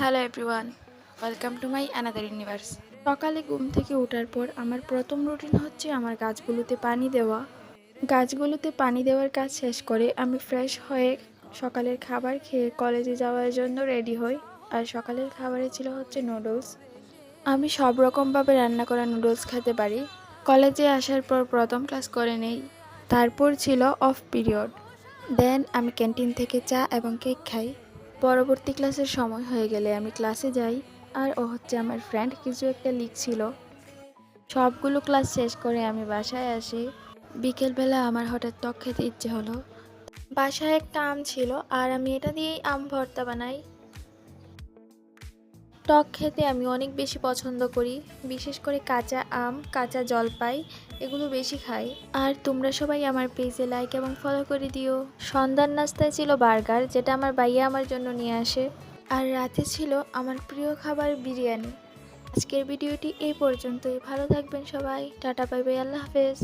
Hello everyone, welcome to my another universe. সকালে ঘুম থেকে ওঠার পর আমার প্রথম রুটিন হচ্ছে আমার গাছগুলোতে পানি দেওয়া। গাছগুলোতে পানি দেওয়ার কাজ শেষ করে আমি ফ্রেশ হয়ে সকালের খাবার খেয়ে কলেজে যাওয়ার জন্য রেডি হই। আর সকালের খাবারে ছিল হচ্ছে নুডলস। আমি সব রকমভাবে রান্না করা নুডলস খেতে পারি। কলেজে আসার পর প্রথম ক্লাস করে নেই, তারপর ছিল অফ পিরিয়ড। দেন আমি ক্যান্টিন থেকে চা এবং কেক খাই। পরবর্তী ক্লাসের সময় হয়ে গেলে আমি ক্লাসে যাই। আর ও হচ্ছে আমার ফ্রেন্ড কিছু একটা লিখছিল। সবগুলো ক্লাস শেষ করে আমি বাসায় আসি। বিকেলবেলা আমার হঠাৎ টক খেতে ইচ্ছে হলো। বাসায় একটা আম ছিল আর আমি এটা দিয়েই আম ভর্তা বানাই। টক খেতে আমি অনেক বেশি পছন্দ করি, বিশেষ করে কাঁচা আম, কাঁচা জলপাই এগুলো বেশি খাই। আর তোমরা সবাই আমার পেজে লাইক এবং ফলো করে দিও। সন্ধ্যার নাস্তায় ছিল বার্গার, যেটা আমার ভাইয়া আমার জন্য নিয়ে আসে। আর রাতে ছিল আমার প্রিয় খাবার বিরিয়ানি। আজকের ভিডিওটি এই পর্যন্তই। ভালো থাকবেন সবাই। টাটা, বাই বাই, আল্লাহ হাফেজ।